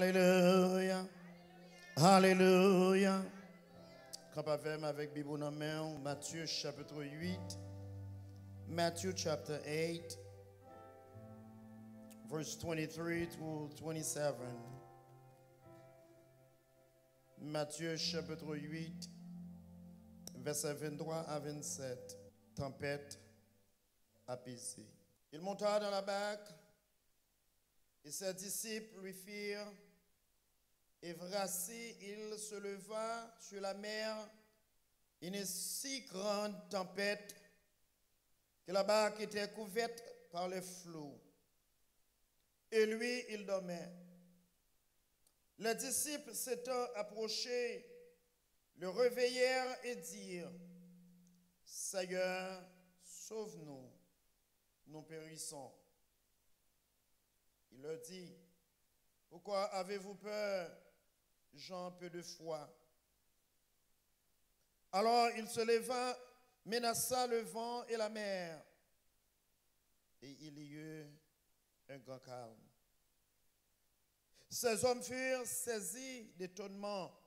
Alléluia. Alléluia. Capable avec Bible dans main, Matthieu chapitre 8. Matthew chapter 8, verse 23 to 27. Matthieu chapitre 8, verset 23 à 27. Tempête apaisée. Il monta dans la barque et ses disciples lui firent. Et voici, il se leva sur la mer une si grande tempête que la barque était couverte par les flots. Et lui, il dormait. Les disciples s'étant approchés, le réveillèrent et dirent, Seigneur, sauve-nous, nous périssons. Il leur dit, pourquoi avez-vous peur, gens peu de foi? Alors il se leva, menaça le vent et la mer, et il y eut un grand calme. Ces hommes furent saisis d'étonnement.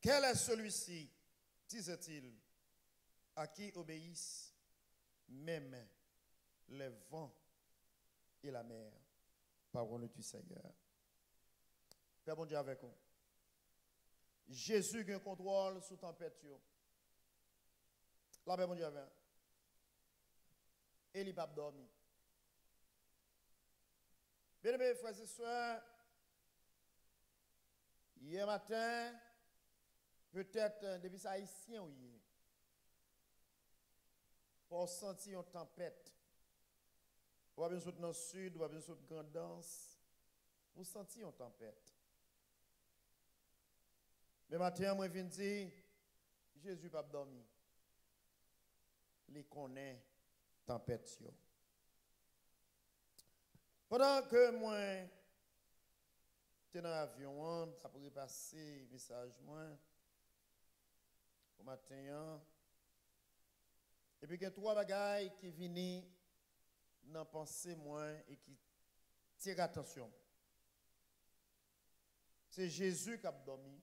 Quel est celui-ci, disait-il, à qui obéissent même les vents et la mer? Parole du Seigneur. Père bon Dieu avec nous. Jésus qui a un contrôle sous tempête. La paix bon Dieu avec nous. Et il n'a pas dormi. Bien aimés frères et sœurs, hier matin, peut-être depuis ça haïtien, pour sentir une tempête. Ou bien dans le sud, ou bien dans le grand danse, vous sentez une tempête. Mais matin, moi, je viens dire, Jésus n'a pas dormi. Il connaît la tempête. Pendant que moi, j'étais dans l'avion, je suis passer le message au matin. Et puis, il y a trois bagailles qui viennent dans pensée moi et qui tire attention. C'est Jésus qui a dormi,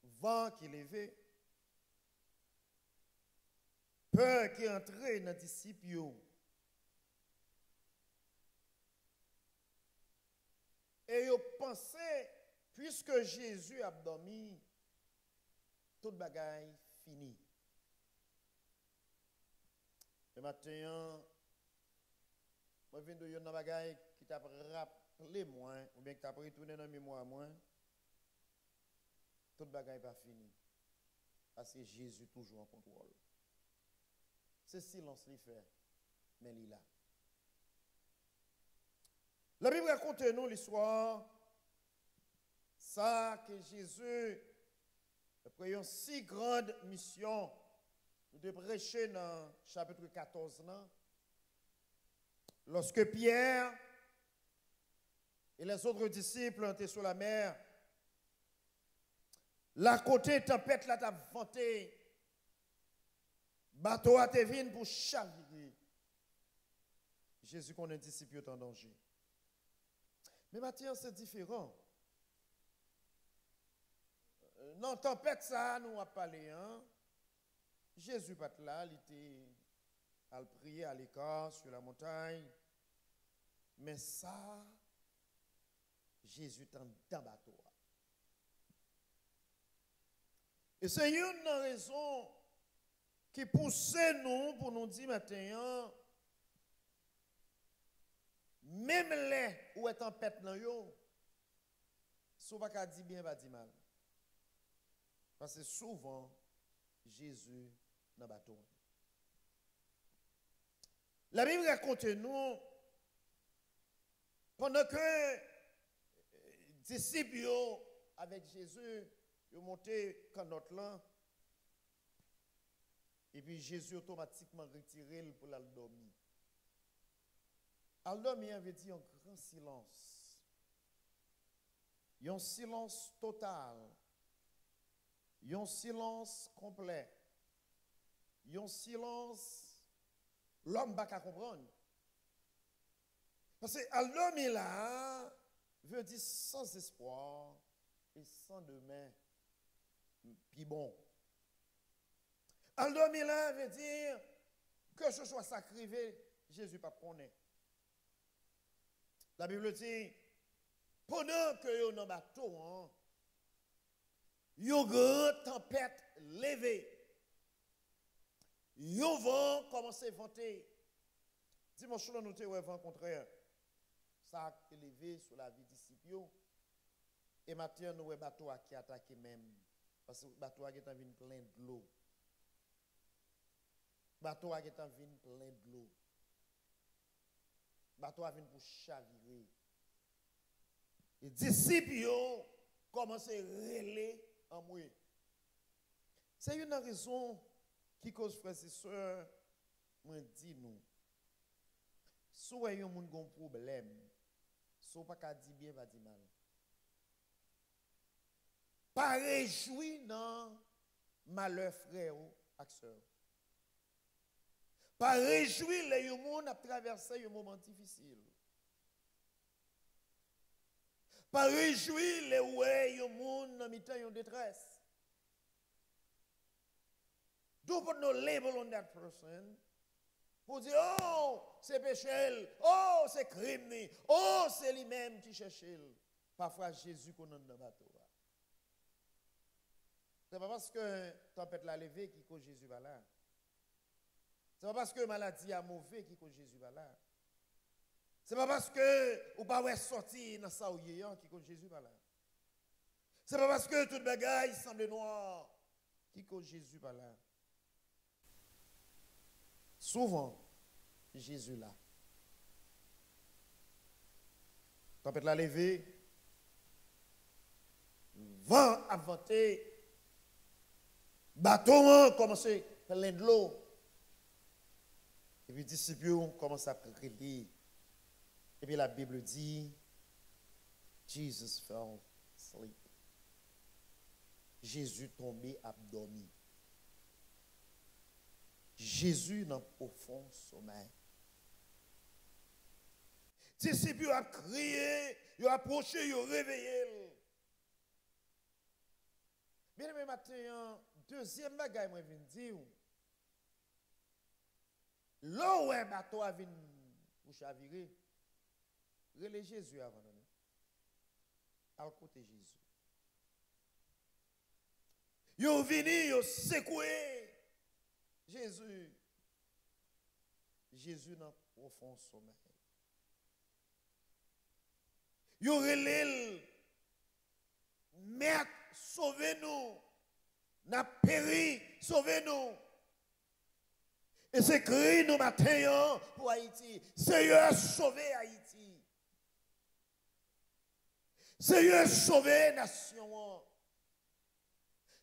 vent qui est levé, peur qui est entrée dans les disciples. Et ils pensaient, puisque Jésus a dormi, toute bagaille finie. Le matin, moi, je viens de une bagaille qui t'a rappelé moi, ou bien qui t'a retourné dans la mémoire moi. Toute bagaille pas fini. Parce que Jésus est toujours en contrôle. C'est silence qu'il fait, mais il est là. La Bible raconte nous l'histoire, ça que Jésus, après une si grande mission, de prêcher dans le chapitre 14, lorsque Pierre et les autres disciples étaient sur la mer, la côté tempête là t'a vanté, bateau a te venu pour chavirer. Jésus connaît disciples en danger. Mais maintenant c'est différent. Dans la tempête ça nous a parlé, Jésus pas là, il était à prier à l'écart sur la montagne. Mais ça, Jésus est dans le bateau. Et c'est une raison qui pousse nous pour nous dire maintenant, même les où est tempête dans yo, si on va dire bien, va dire mal. Parce que souvent, Jésus dans le bateau. La Bible raconte nous, pendant que les disciples avec Jésus, ils ont monté quand notre là, et puis Jésus automatiquement retiré pour la dormir. Al dormir veut dire un grand silence. Un silence total. Un silence complet. Un silence, l'homme ne va pas comprendre. Parce que al là veut dire sans espoir et sans demain. Puis bon. Al là veut dire que ce soit sacrifié, Jésus pas connaît. La Bible dit, pendant que vous dans le bateau, il y a une grande tempête levée. Il y a un vent commencé à vanter. Dimanche, nous avons un vent contraire. Ça a élevé sur la vie des disciples. Et maintenant, nous avons un bateau qui attaque même. Parce que le bateau est en vin plein de l'eau. Le bateau est en vin plein de l'eau. Le bateau est venu pour chavirer. Les disciples commencent à relayer en moi. C'est une raison qui cause, frères et sœurs, moi dis nous. Si vous avez un problème, si vous n'avez pas dit bien, pas dit mal. Pas réjouir dans malheur frère ou sœur. Pas réjouir les gens qui ont traversé un moment difficile. Pas réjouir les gens qui ont en détresse. Don't put no label on that person. Pour dire, oh, c'est péché, oh, c'est crime, oh, c'est lui-même qui cherche. Parfois, Jésus qu'on a dans le bateau. Ce n'est pas parce que la tempête l'a levé qui cause Jésus va là. Ce n'est pas parce que la maladie a mauvais qui cause Jésus va là. Ce n'est pas parce que ou pas sorti dans ça qui cause Jésus va là. Ce n'est pas parce que toute bagaille semble noir qui cause Jésus va là. Souvent, Jésus là. Tempête l'a levé, vent a venté, bateau commencé plein de l'eau. Et puis les disciples commencent à prier. Et puis la Bible dit, Jesus fell asleep. Jésus tombé abdormi. Jésus dans profond sommeil. Les disciples ont crié, ils ont approché, ils ont réveillé. Bien aimé matin, deuxième bagaille, moi, je viens de dire, là où un bateau a venu pour chavirer, relais Jésus avant de nous. À côté Jésus. Ils ont venu, ils ont secoué Jésus. Jésus dans profond sommeil. Ils ont relais, Maître, sauvez-nous. N'a péri, sauvez-nous. Et c'est cri nous matin pour Haïti. Seigneur, sauvez Haïti. Seigneur, sauvez nation.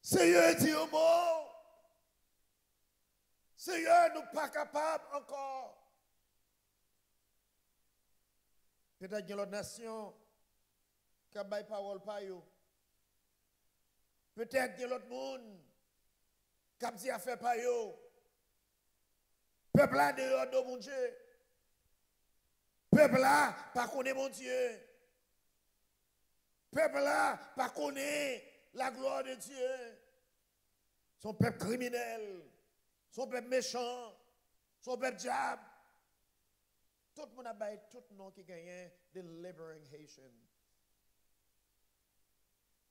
Seigneur, dis au mot. Seigneur, nous pas capables encore. Peut-être qu'il y a l'autre nation qui a bail parole par eux. Peut-être qu'il y a l'autre monde qui a dit à faire par eux. Peuple là dehors de mon Dieu. Peuple là pas connaît mon Dieu. Peuple là pas connaît la gloire de Dieu. Son peuple criminel, son peuple méchant, son peuple diable. Tout le monde a baillé tout le nom qui gagne delivering Haitian.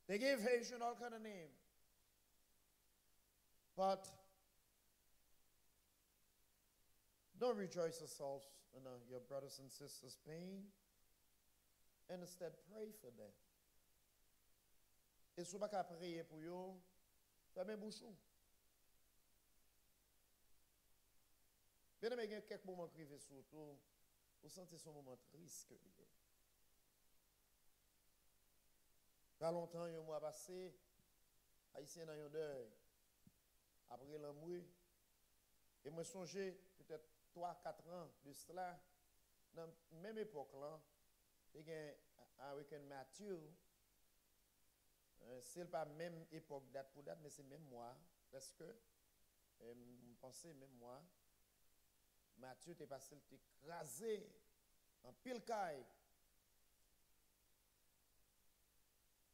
They gave Haitian all kind of names. But don't rejoice yourselves in your brothers and sisters' pain. And instead, pray for them. Et si vous ne pouvez pas prier pour eux, fermez bouchon. Bien aimé, il y a quelques moments privés surtout, vous sentez ce moment triste que vous. Pas longtemps, il y a un mois passé, Haïtien dans un deuil. Après l'amour, et moi songé peut-être 3-4 ans de cela, dans la même époque là, il y a avec un Mathieu, c'est pas même époque date pour date, mais c'est même moi, parce que je pensais même moi, Mathieu t'es passé, t'es écrasé en pile caille.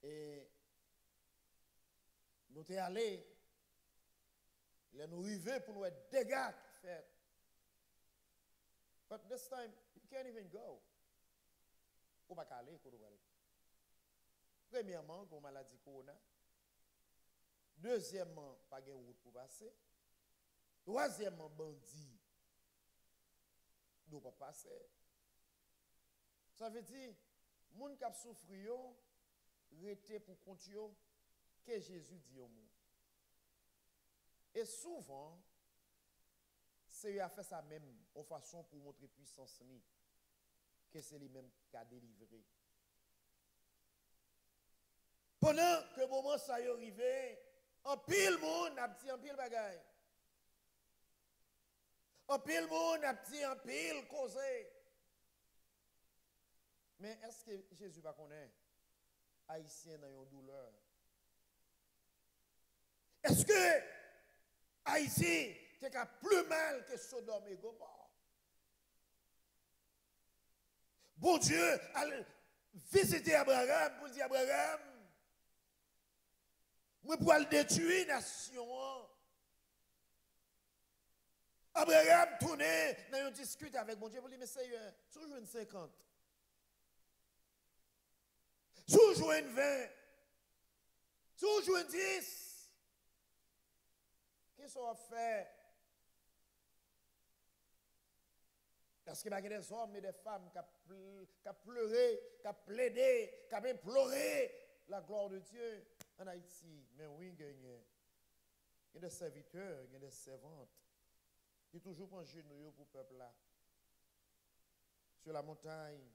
Et nous sommes allés, nous sommes arrivés pour nous être dégâts qui fait. But this time, you can't even go. Ou pas aller, pour nous aller. Premièrement, pour maladie corona. Deuxièmement, pas de route pour passer. Troisièmement, bandit. Nous pas passer. Ça veut dire, les gens qui souffrent, rester pour continuer que Jésus dit au monde. Et souvent, c'est à faire ça même en façon pour montrer puissance ni que c'est lui-même qui a délivré. Pendant que le moment ça y est arrivé, en pile monde a dit en pile bagaille. En pile monde a dit en pile causé. Mais est-ce que Jésus va connaître Haïtien dans une douleur? Est-ce que Haïti est plus mal que Sodome et Gomorrhe? Bon Dieu a visité Abraham pour dire Abraham, moi pour le détruire la nation. Abraham tourné dans une discute avec bon Dieu pour dire mais Seigneur, toujours une 50. Toujours une 20. Toujours une 10. Qu'est-ce qu'on fait? Parce qu'il y a des hommes et des femmes qui ont pleuré, qui ont plaidé, qui ont imploré la gloire de Dieu en Haïti. Mais oui, il y a des serviteurs, il y a des servantes qui toujours prennent genoux pour le peuple là. Sur la montagne,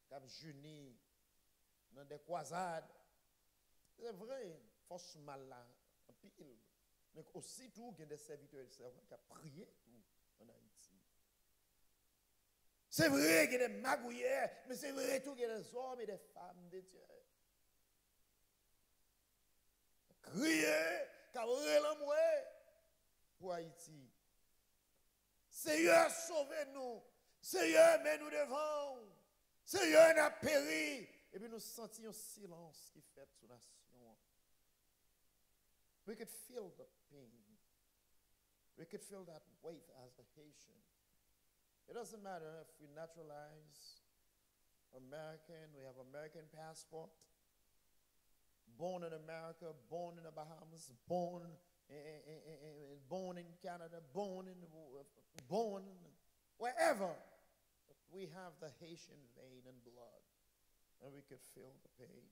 qui ont jeûné dans des croisades. C'est vrai, force mal là, en pile. Mais aussi tout, il y a des serviteurs et des servantes qui ont prié tout en Haïti. C'est vrai qu'il y a des magouillères, mais c'est vrai tout qu'il y a des hommes et des femmes de Dieu. Crier, cabrer l'amour pour Haïti. Seigneur, sauvez-nous. Seigneur, mets-nous devant. Seigneur, n'a péri. Et puis nous sentions silence qui fait sous la nation. We could feel the pain. We could feel that weight as a Haitian. It doesn't matter if we naturalize American, we have American passport, born in America, born in the Bahamas, born in Canada, born wherever. We have the Haitian vein and blood, and we could feel the pain.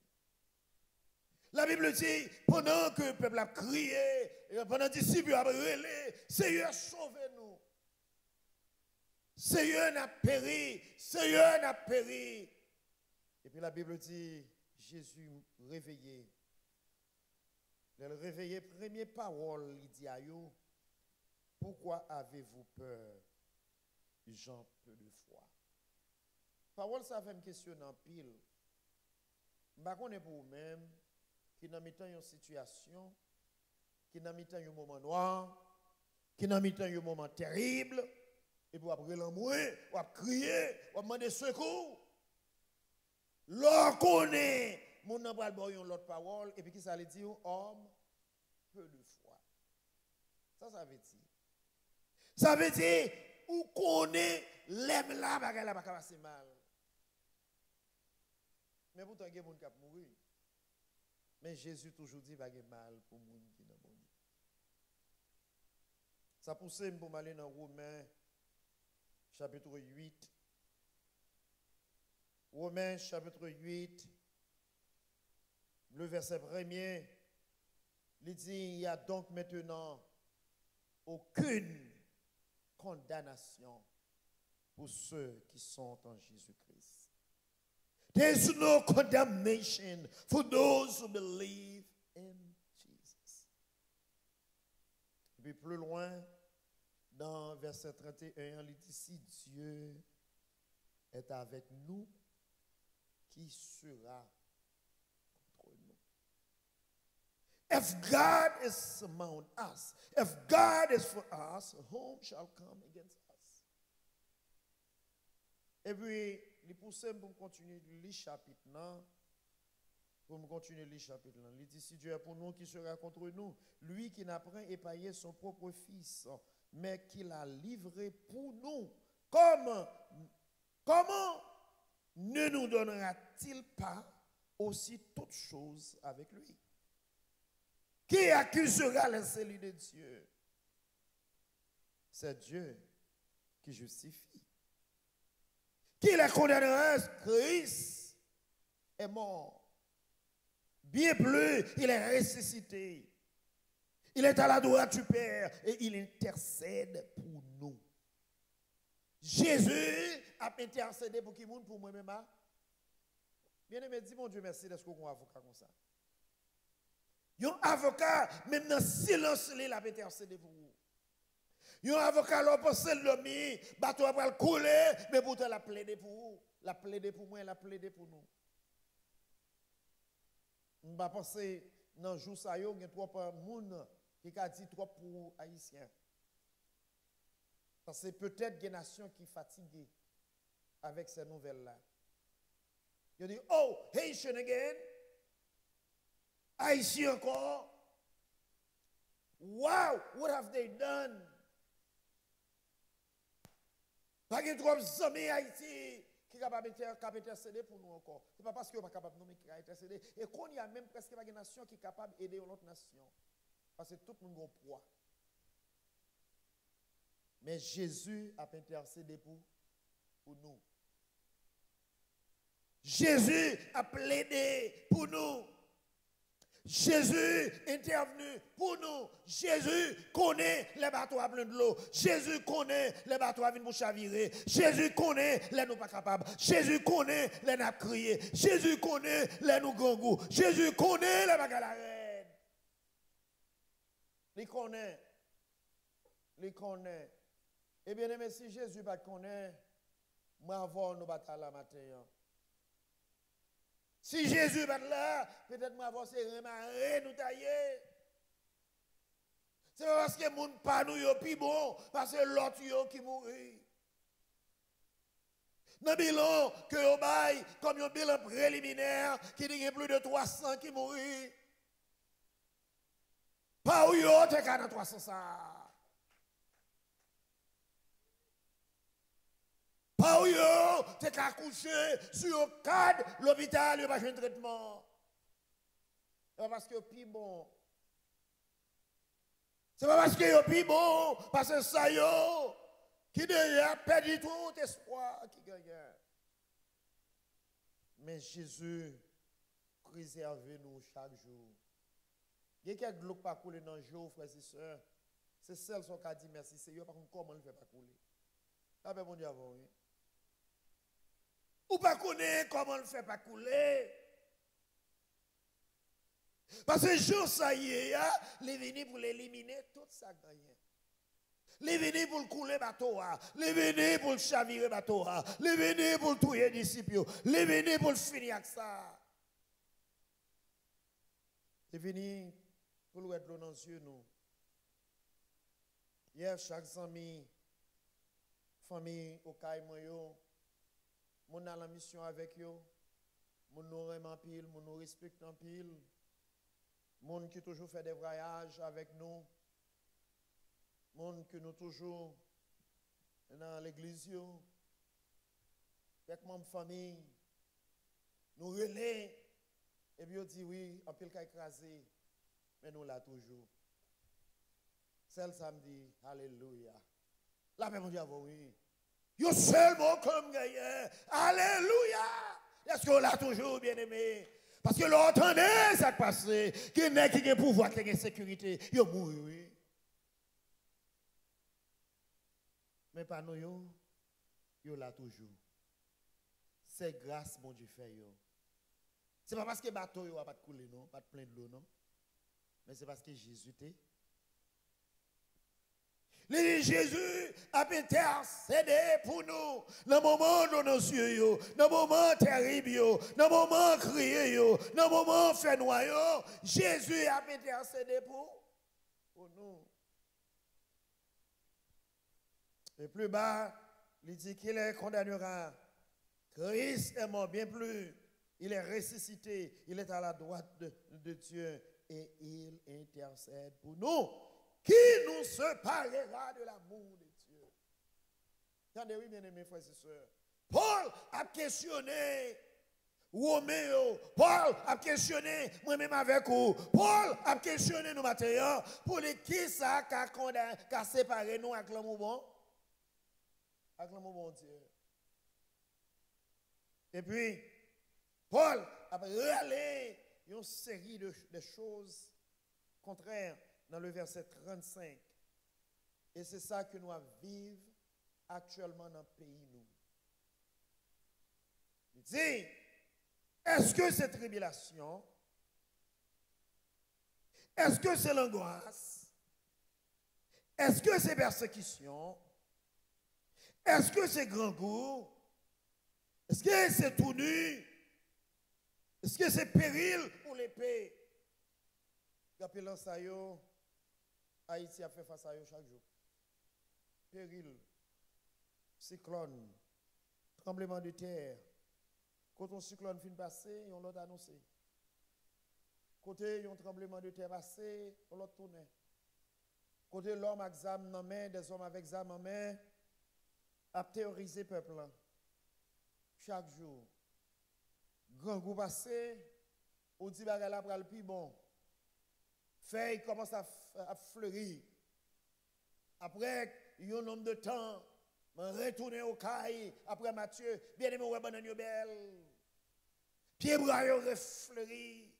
La Bible dit, pendant que le peuple a crié, pendant que les disciples ont relé, Seigneur, sauvez-nous. Seigneur n'a péri, Seigneur n'a péri. Et puis la Bible dit, Jésus réveillé. Le réveillé, première parole, il dit à eux, pourquoi avez-vous peur, gens peu de foi? Parole, ça fait me questionner en pile. Je ne sais pas pour vous-même, qui n'a mis une situation, qui n'a mis un moment noir, qui n'a mis un moment terrible, et puis après l'amour, on va crier, on va demander secours. L'on connaît, mon n'a pas l'autre parole, et puis qui ça veut dire, homme, peu de foi. Ça veut dire. Ça veut dire, ou connaît, l'aime là, bagarre là, bagarre c'est mal. Mais pourtant, il y a des gens qui ont mouru. Mais Jésus toujours dit qu'il y a mal pour les gens qui ont mouru. Ça pousse pour aller dans Romains, chapitre 8. Romains, chapitre 8, le verset 1er, il dit, il n'y a donc maintenant aucune condamnation pour ceux qui sont en Jésus-Christ. There's no condemnation for those who believe in Jesus. Et puis plus loin, dans verset 31, il dit, si Dieu est avec nous, qui sera contre nous? If God is among us, if God is for us, whom shall come against us? Et puis, il pousse pour continuer le chapitre, non? Pour me continuer le chapitre, il dit, si Dieu est pour nous, qui sera contre nous? Lui qui n'a point épargné son propre fils, mais qui l'a livré pour nous. Comment ne nous donnera-t-il pas aussi toutes choses avec lui? Qui accusera les élus de Dieu? C'est Dieu qui justifie. Qui les condamnera? Christ est mort. Bien plus, il est ressuscité. Il est à la droite du Père et il intercède pour nous. Jésus a intercédé pour qui monde? Pour moi-même. Bien aimé, dis mon Dieu merci d'être qu'on a un avocat comme ça. Un avocat, même dans le silence, il a intercédé pour vous. Un avocat, l'on pense l'homme, bateau va le couler, mais pourtant il a plaidé pour vous. Il a plaidé pour moi, il a plaidé pour nous. On va penser, dans le jour ça, il y a trop de monde qui a dit trop pour Haïtiens. Parce que peut-être qu'il y a des nations qui sont fatiguées avec ces nouvelles-là. Il dit, oh, Haitian again. Haïtien encore. Wow, what have they done? Pas de trop d'amis Haïti qui sont capables d'intercéder pour nous encore. Ce n'est pas parce qu'ils ne sont pas capables de nous intercéder. Et qu'on y a même presque pas de nation qui est capable d'aider une autre nation. Parce que tout le monde a un poids. Mais Jésus a intercédé pour nous. Jésus a plaidé pour nous. Jésus est intervenu pour nous. Jésus connaît les bateaux à plein de l'eau. Jésus connaît les bateaux à venir pour chavirer. Jésus connaît les nous pas capables. Jésus connaît les nous crier. Jésus connaît les nous gangou. Jésus connaît les bagages à la reine. Il connaît. Il connaît. Et bien aimé, si Jésus ne connaît, moi avant nous bataille la matin. Si Jésus va là, peut-être moi avant c'est remarrer nous tailler. C'est pas parce que les gens pas nous yo plus bon, parce que l'autre yo qui mourit. Dans le bilan que yo bail comme un bilan préliminaire qui dit plus de 300 qui mourit. Pas où yo te ka dans 300 ça. Pas où yo, t'es qu'à coucher sur un cadre, l'hôpital, il n'y a pas de traitement. C'est pas parce que c'est bon. C'est pas parce que c'est plus bon, parce que ça yo, qui déjà perdu tout espoir qui gagne. Mais Jésus préserve nous chaque jour. Il y a quelques jours pas couler dans le jour, frères et sœurs. C'est celle qui a dit merci, c'est eux, par contre, comment le fait pas couler. Ah ben, mon Dieu, oui. Ou pas connaître comment le fait pas couler. Parce que jour ça y est, il est venu pour l'éliminer tout ça gagné. Il est venu pour le couler bateau, il est venu pour le chavirer bateau, il est venu pour le tuer disciples, il est venu pour le finir avec ça. Il est venu pour le mettre l'eau dans les yeux nous. Hier chaque famille au Caïmoyo. Mon a la mission avec eux, mon nous aime en pile, mon nous respecte en pile, mon qui toujours fait des voyages avec nous, mon qui nous toujours dans l'église, avec ma famille, nous relais, et puis on dit oui, en pile qu'a écrasé, mais nous là toujours. Celle samedi, alléluia. La même on dit oui. Yo seulement comme gagnant. Alléluia. Est-ce qu'on l'a toujours bien aimé? Parce que l'entendez ça passe. Qui n'est qui a pouvoir, qui a sécurité. Yo mouri, oui. Mais pas nous, yo l'a toujours. C'est grâce, mon Dieu, fait yo. C'est pas parce que le bateau yo a pas de couler, non? Pas de plein de l'eau, non? Mais c'est parce que Jésus t'est. Jésus a intercédé pour nous dans le moment de nos yeux, dans le moment terrible, dans le moment crié, dans le moment fait noyau. Jésus a intercédé pour nous. Et plus bas, il dit qu'il les condamnera Christ est mort, bien plus. Il est ressuscité, il est à la droite de Dieu et il intercède pour nous. Qui nous séparera de l'amour de Dieu? Attendez, oui, bien aimés frères et sœurs. Paul a questionné Roméo. Paul a questionné moi-même avec vous. Paul a questionné nous matin pour les qui ça qui a séparé nous avec l'amour bon? Avec l'amour bon Dieu. Et puis, Paul a râlé une série de choses contraires dans le verset 35. Et c'est ça que nous vivons actuellement dans le pays, nous. Il dit, est-ce que c'est tribulation? Est-ce que c'est l'angoisse? Est-ce que c'est persécution? Est-ce que c'est grand goût? Est-ce que c'est tout nu? Est-ce que c'est péril pour l'épée? Rappelant ça, Haïti a fait face à eux chaque jour. Péril, cyclone, tremblement de terre. Quand un cyclone finit passer, on l'a annoncé. Côté un tremblement de terre passé, on l'a tourné. Côté l'homme avec examen dans main, des hommes avec examen en main, a théorisé le peuple. Chaque jour. Grand goût passé, on dit que là pour le plus bon. Feuilles commence à fleurir. Après un nombre de temps, je retourne au caille. Après Matthieu, bien aimé, ouais, banane belle. Pieds bras refleuri.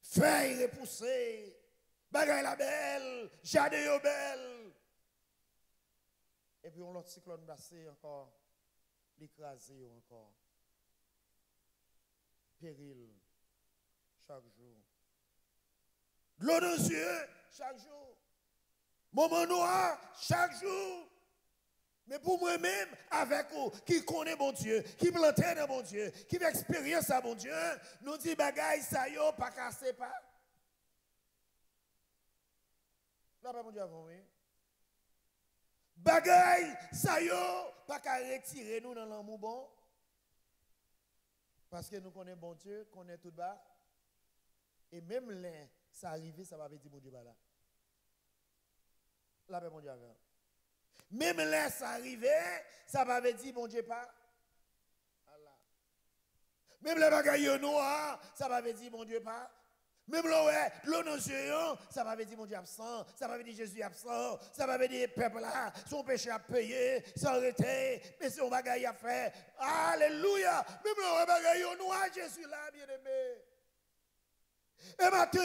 Feuilles repoussées. Bagaille la belle. Jardin yo belle. Et puis on l'autre cyclone passé encore. L'écrasé encore. Péril chaque jour. De l'eau dans les yeux chaque jour. Moment noir chaque jour. Mais pour moi-même, avec vous, qui connaît mon Dieu, qui plantait dans mon Dieu, qui fait expérience à mon Dieu, nous dit bagaille ça yo pas casser pas. Là pas mon Dieu avant, oui. Bagaille ça yo pas qu'à retirer nous dans l'amour bon. Parce que nous connaissons bon Dieu, connaissons tout bas. Et même là, ça arrive, ça va dire mon Dieu pas là. Là pas mon Dieu avant. Même là, ça arrivait, ça m'avait dit, mon Dieu, pas. Allah. Même les bagailles noirs, ça m'avait dit, mon Dieu, pas. Même l'eau dans les yeux, ça m'avait dit, mon Dieu, absent. Ça m'avait dit, Jésus absent. Ça m'avait dit, peuple là, son péché à payer, sans arrêter, mais son bagaille à faire. Alléluia. Même les bagailles noirs, Jésus là, bien aimé. Et maintenant,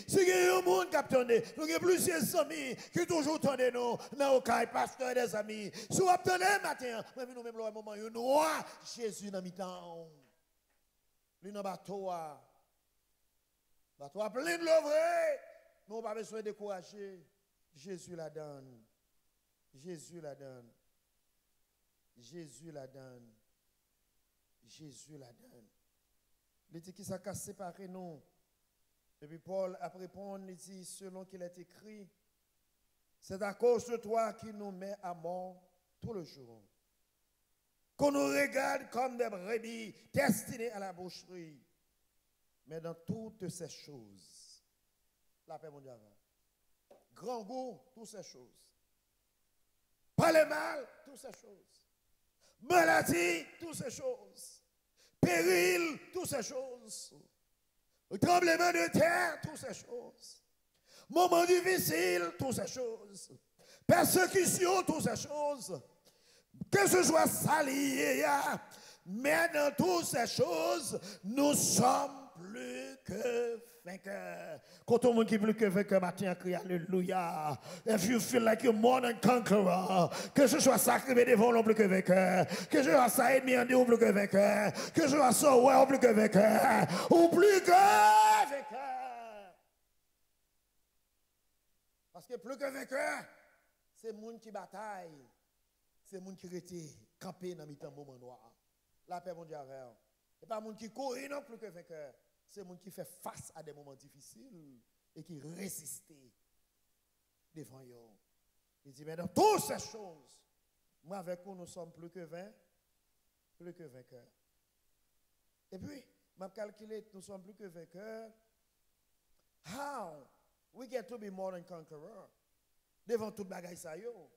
si il y a un monde qui a attendu, nous avons plusieurs amis qui toujours attendent nous, dans le cas pasteur des amis. Si vous attendez matin, nous même le moment où nous Jésus dans mi-temps. Lui dans le bateau. Bateau plein de l'eau vrai. Mais on n'a pas besoin de décourager. Jésus la donne. Jésus la donne. Jésus la donne. Jésus la donne. Il dit qu'il s'est séparé nous. Et puis Paul a répondu, il dit, selon qu'il est écrit, c'est à cause de toi qui nous met à mort tout le jour. Qu'on nous regarde comme des brebis destinées à la boucherie. Mais dans toutes ces choses, la paix mondiale, grand goût, toutes ces choses. Pas le mal, toutes ces choses. Maladie, toutes ces choses. Péril, toutes ces choses. Tremblement de terre, toutes ces choses. Moment difficile, toutes ces choses. Persécution, toutes ces choses. Que ce soit salié, mais dans toutes ces choses, nous sommes plus que vainqueurs. Quand on dit plus que vainqueur, matin, crie Alléluia. If you feel like you're more than conqueror, que ce soit sacré devant l'homme plus que vainqueur, que ce soit ça ennemi en Dieu plus que vainqueur, que ce soit ça ouais plus que vainqueur, ou plus que vainqueur. Parce que plus que vainqueur, c'est le monde qui bataille, c'est le monde qui reste campé dans le moment noir. La paix mondiale. Et pas le monde qui court non plus que vainqueur. C'est le monde qui fait face à des moments difficiles et qui résiste devant eux. Il dit, mais dans toutes ces choses, moi avec vous, nous sommes plus que 20 plus que vainqueurs. Et puis, m'a calculé, nous sommes plus que vainqueurs. How we get to be more than conqueror? Devant toute bagaille ça yo.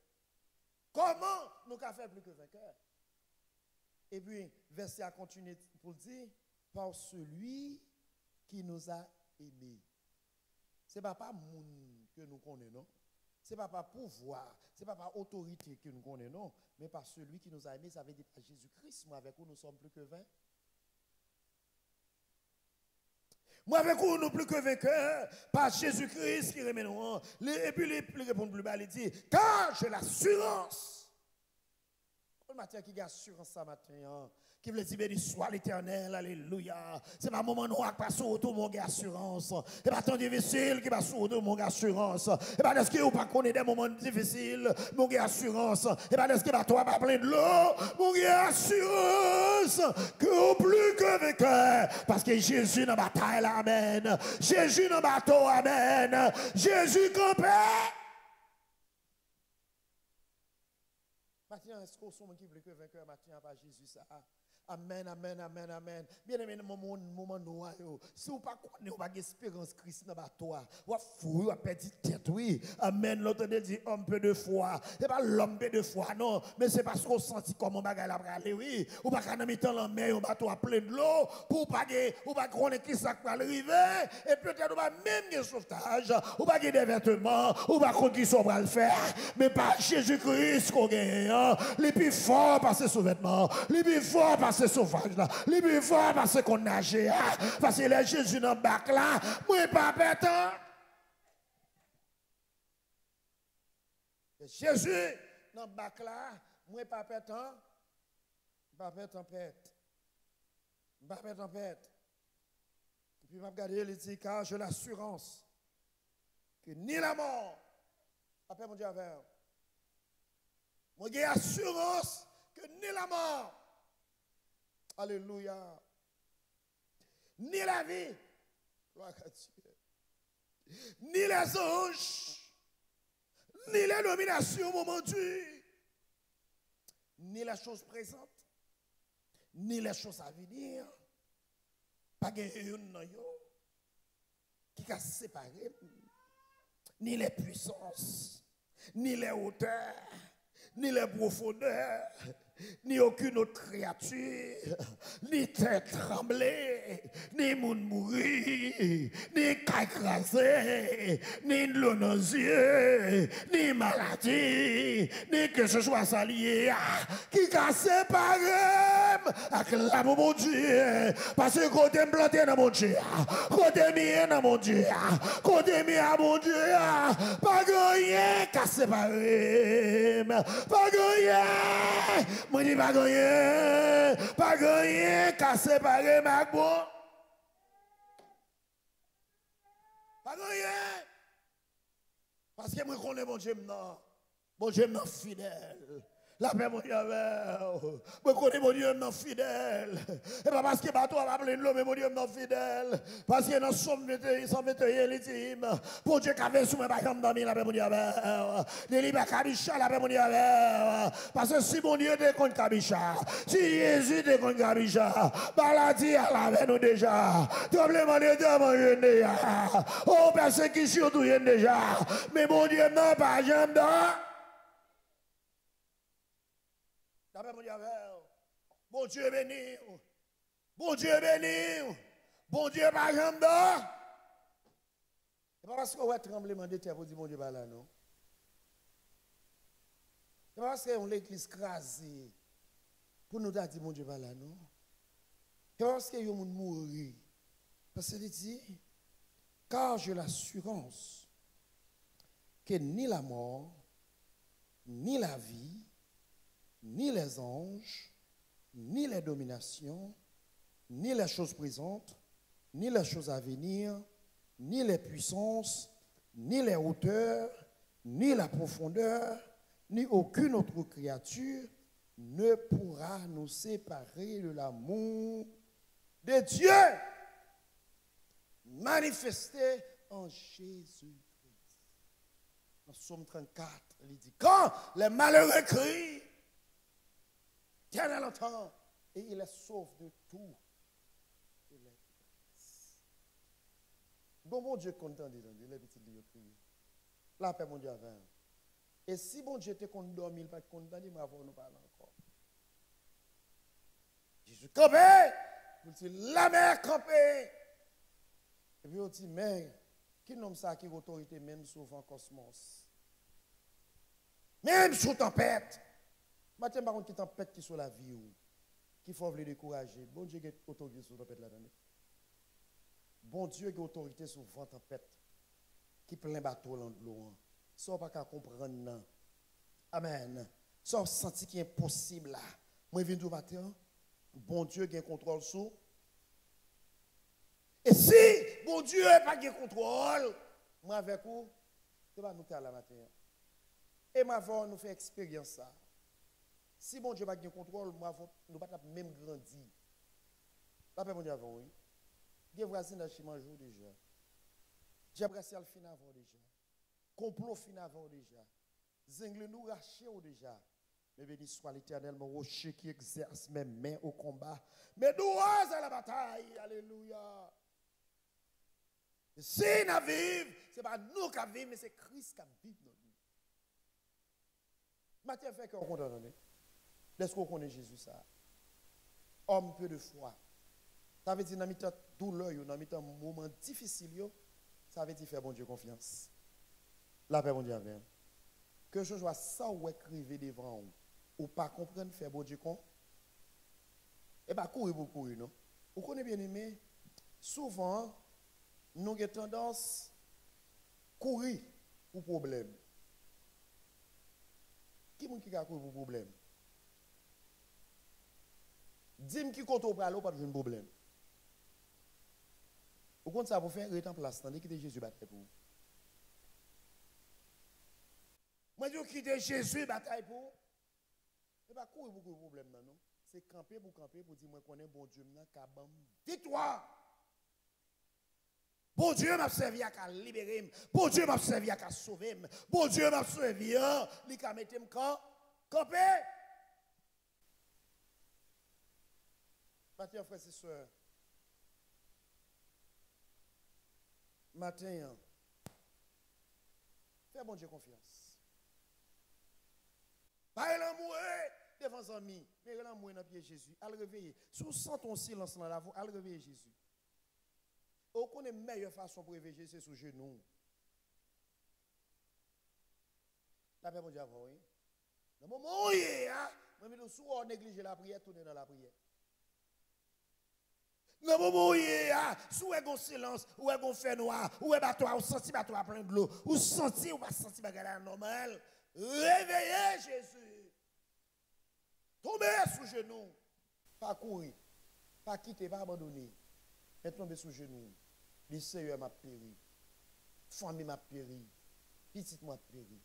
Comment nous avons fait plus que vainqueurs? Et puis, verset a continué pour dire, par celui qui nous a aimés. Ce n'est pas par monde que nous connaissons, ce n'est pas par pouvoir, ce n'est pas par autorité que nous connaissons, mais par celui qui nous a aimés, ça veut dire par Jésus-Christ, moi avec vous nous sommes plus que 20. Moi avec vous nous plus que vainqueurs, par Jésus-Christ qui remet nous. Et puis les répondent plus bas, il dit, car j'ai l'assurance. Le matin qui a assurance ça matin, qui veut dire béni soit l'Éternel, alléluia. C'est pas moment noir qui passe autour mon gars assurance. C'est pas temps difficile qui passe autour mon gars assurance. Et pas est-ce que vous pas connaître des moments difficiles, mon gars assurance. Et pas est-ce que pas toi pas plein de l'eau, mon gars assurance que au plus que vainqueur parce que Jésus dans la bataille, amen. Jésus dans le bateau, amen. Jésus campé. Maintenant, est-ce qu'on sommes qui veut que vainqueur maintenant par Jésus ça? Amen, amen, amen, amen. Bien aimé, moment noir, si vous pas connaissez, vous pas d'espérance Christ dans bateau, vous fouillez, vous perdu tête, oui. Amen, l'autre dit homme peu de foi. C'est pas l'homme peu de foi, non, mais c'est parce qu'on senti comment bagaille la aller, oui. Ou pas qu'en mettant la mer, un bateau à plein de l'eau, pour pas connaître qui ça va arriver, et peut-être pas même de sauvetage, ou pas des vêtements, ou pas qu'on qui va le faire, mais pas Jésus-Christ qu'on gagne, les plus forts par ses sous-vêtements, les plus forts par ces sauvages là, les plus forts parce qu'on nage, parce que les Jésus dans le bac là, moi pas pétant. Jésus dans le bac là, moi pas pétant, pas pétant pète, pas pétant pète. Et puis m'a regardé, il dit car j'ai l'assurance que ni la mort, après mon Dieu avec, moi j'ai l'assurance que ni la mort. Alléluia. Ni la vie, ni les anges, ni les nominations moment du, ni les choses présentes, ni les choses à venir. Pas une qui a séparé, ni les puissances, ni les hauteurs, ni les profondeurs. Ni aucune autre créature, ni tête tremblée, ni monde mourir, ni écrasé, ni l'eau dans les yeux, ni maladie, ni que ce soit salié, qui a séparé avec l'amour mon Dieu, parce que côté me planté dans mon Dieu, côté mien dans mon Dieu, côté mien à mon Dieu, pas rien qui a séparé, pas rien. Moi, je dis pas gagné, qu'à séparer ma bon. Pas gagné. Parce que moi, je connais mon Dieu, mon Dieu, fidèle. La paix, mon Dieu, je connais mon Dieu, fidèle. Et pas parce que bateau va plein de l'eau, mais mon Dieu, fidèle. Parce que dans Somme 121, il dit, pour Dieu qui avait sous mes bâtons dormir, la paix, mon Dieu, les libres Kabicha, la paix, mon Dieu, parce que si mon Dieu déconne Kabicha, si Jésus déconne Kabicha, maladie à la paix, nous déjà, tremblement de Dieu, mon Dieu, déjà, oh, persécution, tout déjà, mais mon Dieu, non, pas jamais, bon Dieu béni, bon Dieu béni, bon Dieu par exemple. C'est pas parce qu'on a tremblement de terre pour dire bon Dieu par là, non. C'est pas parce qu'on l'église crasée pour nous dire bon Dieu par là, non. C'est pas parce qu'il y a un monde mourir. Parce qu'il dit, car j'ai l'assurance que ni la mort, ni la vie, ni les anges, ni les dominations, ni les choses présentes, ni les choses à venir, ni les puissances, ni les hauteurs, ni la profondeur, ni aucune autre créature ne pourra nous séparer de l'amour de Dieu manifesté en Jésus-Christ. Dans Psaume 34, il dit, quand les malheureux crient, tiens longtemps, Et il est sauf de tout. Bon Dieu content de les petits lieux prier. La paix, mon Dieu, avec. Et si bon Dieu était content de dormir, il va être content de m'avoir nous parler encore. Jésus campé, il dit la mer campée. Et puis il dit, mais, qui nomme ça qui a autorité même sur le cosmos? Même sous tempête. Maintenant, par contre, qui tempête qui sur la vie, qui faut le décourager. Bon Dieu qui a autorité sur la tempête là-dedans. Bon Dieu qui a autorité sur le vent tempête, qui plein bateau dans l'eau. Ça, pas qu'à comprendre. Amen. Ça, senti qui est impossible là. Moi, je viens du matin. Bon Dieu qui a contrôle sur. Et si bon Dieu n'a pas de contrôle, moi avec vous, c'est pas nous qui la matin. Et moi, nous faire expérience ça. Si bon Dieu n'a pas de contrôle, moi, nous pas même grandi. La paix, mon Dieu, avant, oui. Dieu voisin dans le jour déjà. Dieu brassé le fin avant déjà. Complot fin avant déjà. Zengle nous raché déjà. Mais béni soit l'Éternel, mon rocher qui exerce mes mains au combat. Mes doigts à la bataille. Alléluia. Et si nous vivons, ce n'est pas nous qui vivons, mais c'est Christ qui vit dans nous. Matin fait qu'on condamne. Est-ce qu'on connaît Jésus ça? Homme peu de foi. Ça veut dire dans le douleur, dans le moment difficile, ça veut dire faire bon Dieu confiance. La paix, bon Dieu, avec. Que je sois ça ou écrire devant vous, ou pas comprendre, faire bon Dieu con. Et bien, courir pour courir, non? Vous connaissez bien aimé, souvent, nous avons tendance à courir pour problème. Qui est-ce qui a courir pour problème? Dis-moi qui compte au bras, pas de problème. Vous comptez ça pour faire un en place, tandis que Jésus bataille pour vous. Moi, je quitte Jésus bataille pour vous. Ce n'est pas courir pour le problème, non? C'est camper pour dire moi connais bon Dieu maintenant kabam victoire. Bon Dieu m'a servi à libérer, bon Dieu m'a servi à sauver, bon Dieu m'a servi à mettre camper. Matin, frères et sœurs. Matin, fais bon Dieu confiance. Pas l'amour devant les amis, mais l'amour dans pied Jésus. Al réveiller. Si vous sentez ton silence dans la voix, al réveiller Jésus. Aucune meilleure façon pour réveiller Jésus, c'est sous genou. La paix, mon Dieu, oui. Dans le moment où il est, mais si on néglige la prière, tournez dans la prière. Dans le moment où il est, si on est en silence, ou est en fait noir, ou est bateau, ou senti bateau à plein de l'eau, ou senti, ou pas senti bagarre normal, réveillez Jésus. Tombez sous genou. Pas courir, pas quitter, pas abandonner. Mais tomber sous genou. Le Seigneur m'a péri. Famille m'a péri. Petite m'a péri.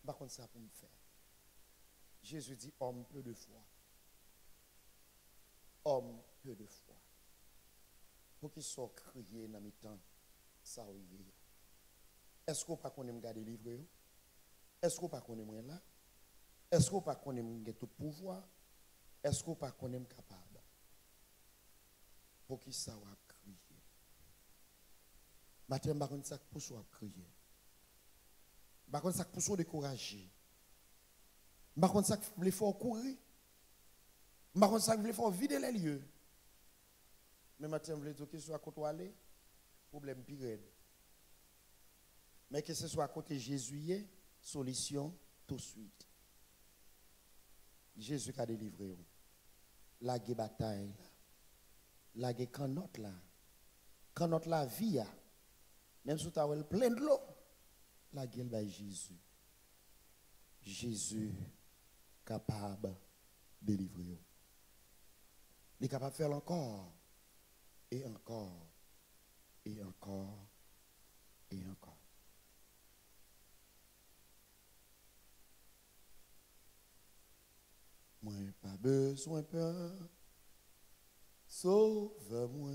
Par contre, ça pour me faire. Jésus dit, homme peu de foi. Homme peu de foi. Pour qu'ils soient criés dans mes temps, ça oui. Est-ce qu'on pas qu'on aime garder livre? Est-ce qu'on pas qu'on aime là? Est-ce qu'on pas qu'on aime tout pouvoir? Est-ce qu'on pas qu'on aime capable? Pour qu'ils soient criés. Matin, par contre, ça pour soi crier. Par contre, ça pour soi décourager. Par contre, ça pour faire courir. Par contre, ça pour faire vider les lieux. Mais matin, vous voulez dire que ce soit à côté aller, problème pire. Mais que ce soit à côté Jésus, solution tout de suite. Jésus a délivré. La bataille, la canotte là, canotte la vie, même si tu as plein de l'eau, la gueule de Jésus. Jésus capable de délivrer. Il est capable de faire encore. Et encore, et encore, et encore. Moi, pas besoin peur, sauve-moi.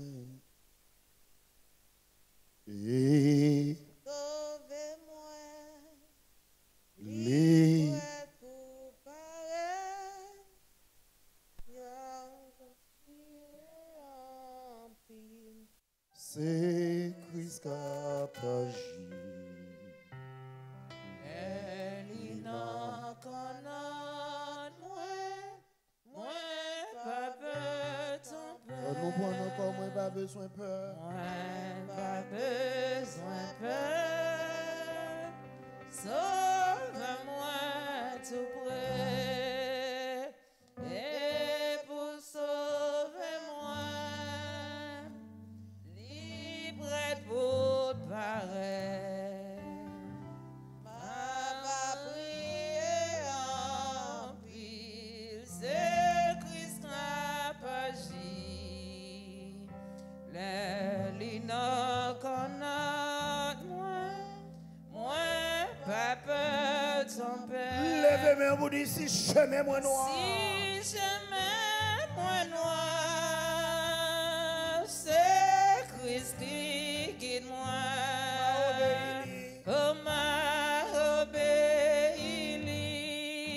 Et sauvez-moi, les pour paraître, c'est Christ qui a agi. Nous prenons encore moins pas besoin peur. Moins pas besoin peur. Sauve-moi tout près. Et pour sauver moi, libre pour paraître. Ma prière en pile, c'est Christ n'a pas agi. L'élina qu'on a moins pas peur de ton père. Levez-moi, vous dites si chemin moins noir. Si chemin moins noir, c'est Christ qui guide moi. Oh, m'a obéi.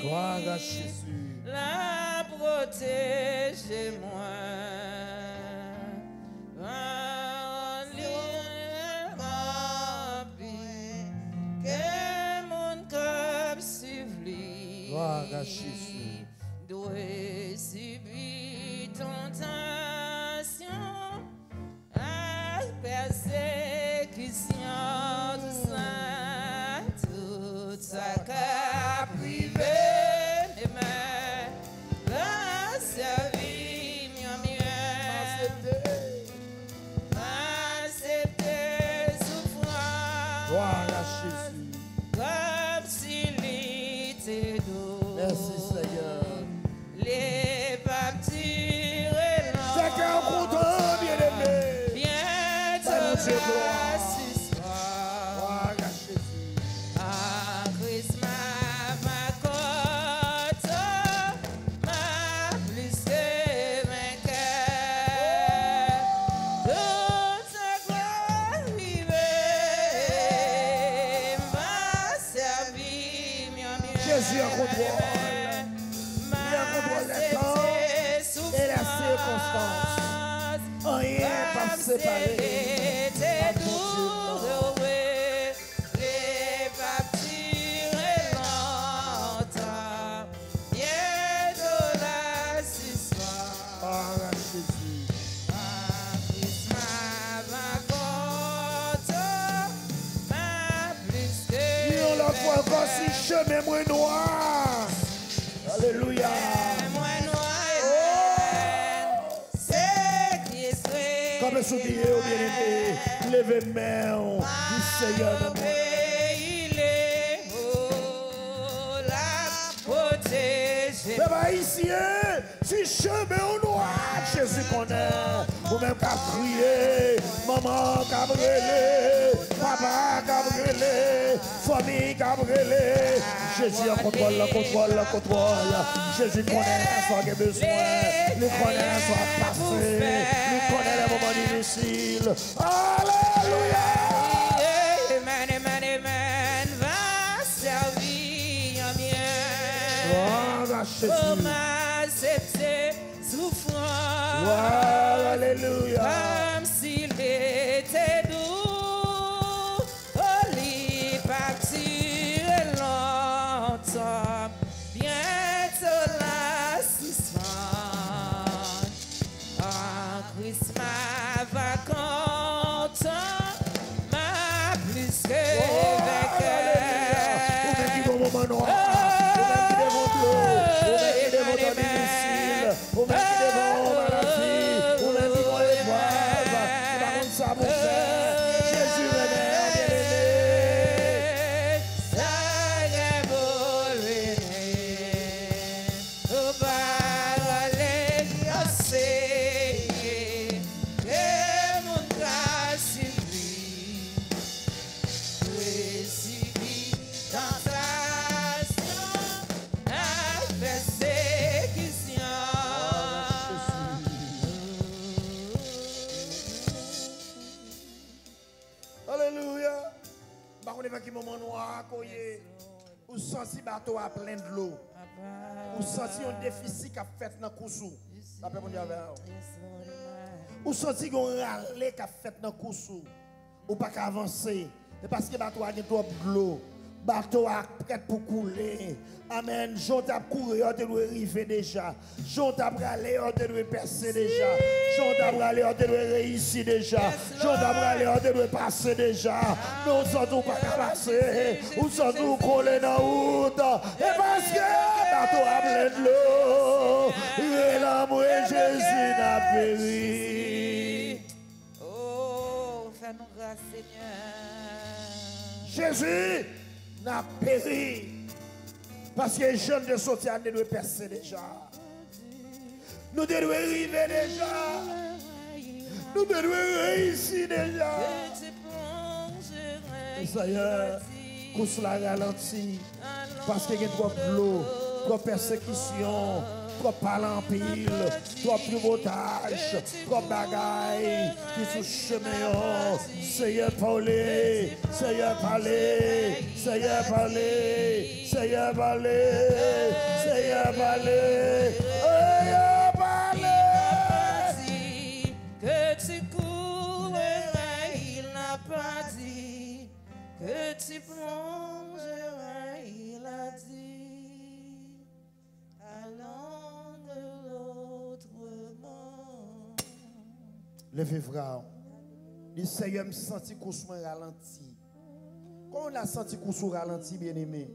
Gloire à Jésus. La protégez-moi. Gloire à Jésus. Doit subir tentation, à persécution, tout ça qu'a privé mes mains, va servir mieux, m'accepter souffrance. Gloire à Jésus. Comme s'il était doux. Merci Seigneur. Les papes tirés Chacun content, bien-aimé. bientôt Dieu gloire. ce soir. Gloire à Jésus. Ah, Christmas, ma côte, ma plus que vainqueur. Toute sa gloire vivait, m'a servi mieux. Jésus a contrôle. Il a contrôle des temps et les circonstances. Rien pas séparé. C'était doux, les papes tirés longtemps, bientôt là ce soir. Gloire à Jésus. Ah, Christmas, ma côte, ma plus que Nous la fois encore si chemin moins noir. Alléluia. moins noir, c'est Christ. Comme soulier au bien-aimé, levez main du Seigneur. Il est haut, la protégée. Peuple haïtien, si chemin au noir, Jésus connaît. Vous-même qu'à prier, maman qu'à brûler, papa qu'à brûler, famille qu'à brûler. Jésus a contrôle, le contrôle, le contrôle. Jésus connaît ce qu'il a besoin. Il connaît ce qu'il a passé. Il connaît les moments difficiles. Alléluia. Amen, amen, amen, va servir bien. Gloire à Jésus. Oh, m'accepter souffrance. Gloire, alléluia. Comme s'il était doux, oh, les papes tirés longtemps, bientôt là ce soir. Ah, Christmas va content, ma plus que vainqueur. Vous qui vos moments noirs, vous qui devant l'eau, vous qui devant temps difficile, vous qui devant maladie, vous qui vont épreuve, par contre ça vous fait, Jésus remet, bien-aimé. Alléluia. Par contre, il y a un moment noir, ou senti bateau à plein de l'eau, ou senti un déficit qui a fait dans le coussou. La paix, mon Dieu, Ou senti qu'on râle qu'a fait dans course ou pas qu'avancer. C'est parce que bateau a trop de l'eau. Bateau a prêt pour couler. Amen. Jean t'a couru, on doit arriver déjà. Jean t'a bralé, on doit percer déjà. Jean t'a bralé, on doit réussir déjà. Jean t'a bralé, on doit passer déjà. Mais on s'en doit pas passer. On s'en doit coller dans la route. Et parce que bateau a plein de l'eau. Et l'amour de Jésus n'a péri. Oh, fais-nous grâce, Seigneur. Jésus n'a péri. Parce que les jeunes de sortir nous devons percer déjà. Nous devons arriver déjà. Nous devons réussir déjà. Et Seigneur, course la ralentit. Parce qu'il y a trop de l'eau, trop de persécution, trop de parler en pile, trop de pivotage, trop de bagailles qui sont chemin. Seigneur, parlez, Seigneur, parlez, Seigneur, parlez, Seigneur, parlez, Seigneur, parlez, Seigneur, parlez. Que tu couleras, il n'a pas dit. Que tu plongeras, il a dit. Allons de l'autre monde. Levez frère. Le Seigneur me senti qu'on soit ralenti. Quand on a senti qu'on soit ralenti, bien aimé.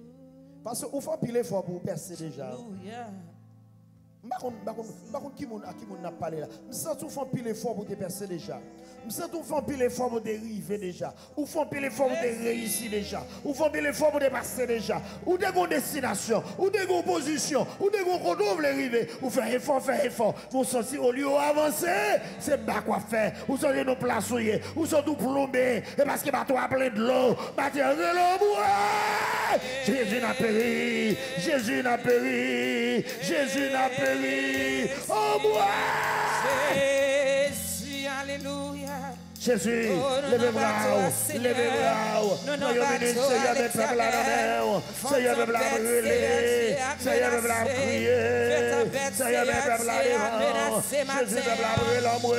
Parce qu'il faut piler fort pour percer déjà. Alléluia. Par contre, qui n'a pas parlé là? Je sens tout faire pile fort pour te percer déjà. Je sens tout faire pile fort pour te arriver déjà. Ou faire pile fort pour te réussir déjà. Ou faire pile fort pour te passer déjà. Ou de une destination, ou de une position, ou de une contrôle pour arriver. Ou faire effort. Vous sentez au lieu d'avancer, c'est pas quoi faire. Ou sentez nos places ou sentez tout plombé. Et parce que bateau a plein de l'eau, bateau de l'eau. Jésus n'a péri. Jésus n'a péri. Jésus n'a péri. Oh moi! Jésus, alléluia. Jésus, levez-moi, Soyez bénis, Seigneur, mes peuples à la mer. Seigneur, mes peuples à brûler. Seigneur, mes peuples à prier. Seigneur, mes peuples à l'évent. Jésus, mes peuples à brûler l'ombre.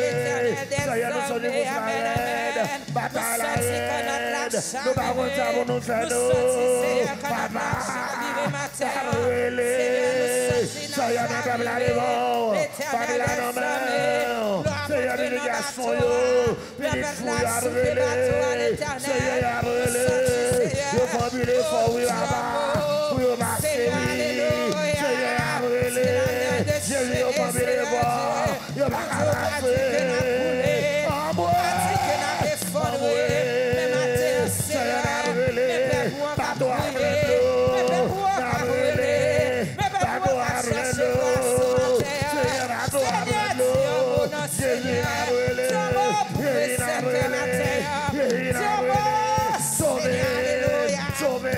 Seigneur, nous sommes des l'aide. Bataille à l'aide. Nous parlons ça pour nous faire nous. Papa, brûler. Seigneur, mes peuples à l'évent. Parlez à nos mains. Seigneur, les garçons, les fouilles à brûler. Seigneur, à brûler. Je prends plus l'effort, oui, là-bas. Pour marcher, oui. Seigneur, à brûler. Jésus, je prends plus l'effort. Je vais pas ramasser. En moi. En moi. Seigneur, à brûler. Pas toi, à brûler. À brûler. Pas toi, à brûler. Seigneur, à toi, à brûler. Jésus, à brûler. Jésus, à brûler. Jésus, à brûler. Sauvé, sauvé, sauvé,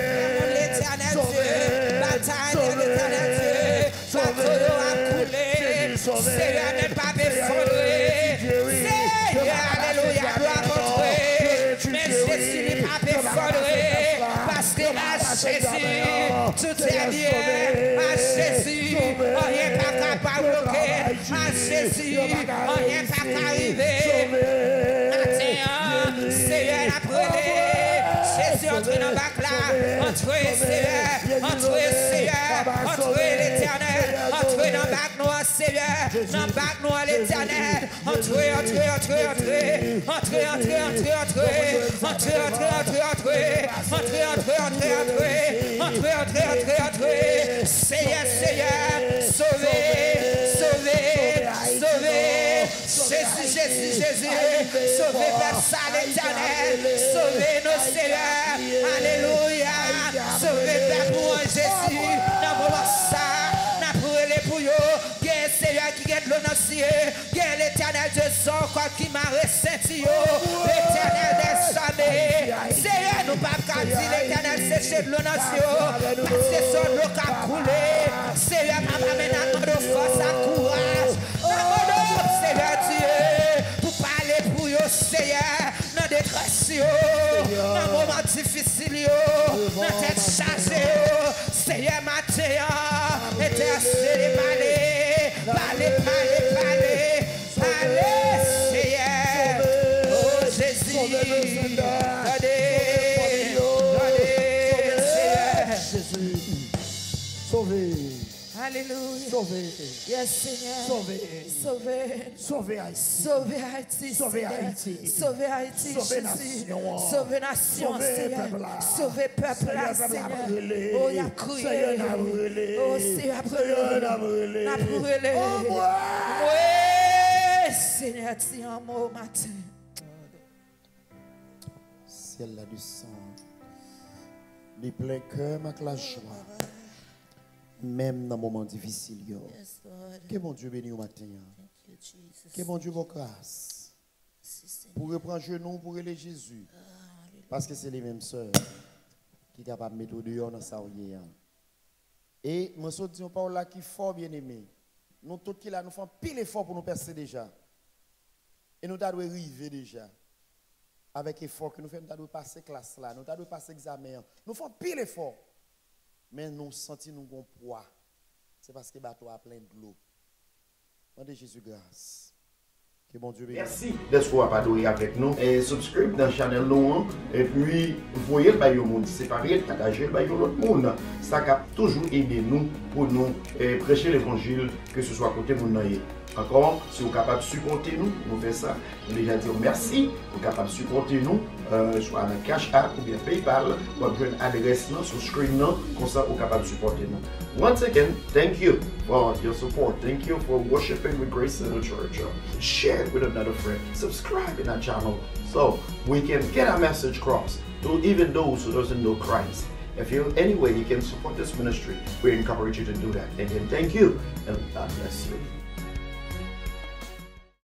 sauvé, sauvé, Jésus sauvé, Seigneur n'est pas effondré. Seigneur, alléluia, gloire à toi. Mais Jésus n'est pas effondré. Parce que à Jésus, tout est lié. À Jésus, rien n'est pas bloqué. À Jésus, rien n'est pas arrivé. Seigneur a brûlé. Jésus entre dans le bac là. Entre Seigneur, entre Seigneur, entre l'éternel, entre dans le bac noir Seigneur, dans le bac noir l'éternel. Entrez. Seigneur, sauvez. Jésus, sauvez personne l'éternel, sauvez nos Seigneurs, alléluia, sauvez Père pour Jésus, dans moment ça, n'a brûlé pour eux, Seigneur qui gagne l'eau dans le ciel, l'éternel de son corps qui m'a ressenti, l'éternel des armées, Seigneur nous pas qu'à dire l'éternel séché de l'eau dans le ciel, parce que son eau qui a coulé, Seigneur m'a ramené à de force, à courage, Seigneur Dieu, pour parler pour eux, Seigneur, dans des détresse, dans moment difficile, dans tête chargée, Seigneur matin, intercédez, parlez, Seigneur. Sauvez nos seigneurs. Jésus. Sauvez. Alléluia. Sauvez. Yes, Seigneur. Sauvez. Sauvez. Sauvez Haïti. Sauvez Haïti. Sauvez Haïti. Sauvez Haïti. Sauvez Jésus. nation. Sauvez nation, Seigneur. Sauvez peuple, Seigneur. Oh, il a crié. Oh, Seigneur, a brûlé. A brûlé. Oui, Seigneur, dis un mot matin. Ciel là du sang. Les plein cœur avec la joie. Même dans les moments difficiles. Yes, Lord. Que mon Dieu bénisse au matin. Thank you, Jesus. Que mon Dieu vous grâce. Pour reprendre genou pour aller Jésus. Parce que c'est les mêmes sœurs qui sont capables de mettre au dehors dans sa vie. Et moi, je dis par là qui est fort bien aimé. Nous tous qui là, nous faisons pile effort pour nous percer déjà. Et nous devons arriver déjà. Avec effort que nous faisons, nous devons passer classe là, nous devons passer examen. Nous faisons pile effort. Mais nous sentons nous un poids. C'est parce que le bateau a plein de l'eau. Demandez Jésus grâce. Que bon Dieu bénisse. Merci d'être adoré avec nous. Et subscribe dans la chaîne nous. Et puis, voyez le monde séparé, partagez le l'autre monde. Ça a toujours aidé nous pour nous prêcher l'évangile, que ce soit à côté de nous. Encore, si vous êtes capable de supporter nous, nous faisons ça. Nous déjà dire merci. Vous êtes capable de supporter nous, soit dans Cash App ou bien PayPal, ou bien une adresse sur le screen, comme ça vous êtes capable de supporter nous. Once again, thank you for your support. Thank you for worshiping with Grace in the Church. Share it with another friend. Subscribe in our channel so we can get our message across to even those who doesn't know Christ. If you any way you can support this ministry, we encourage you to do that. Again, thank you and God bless you.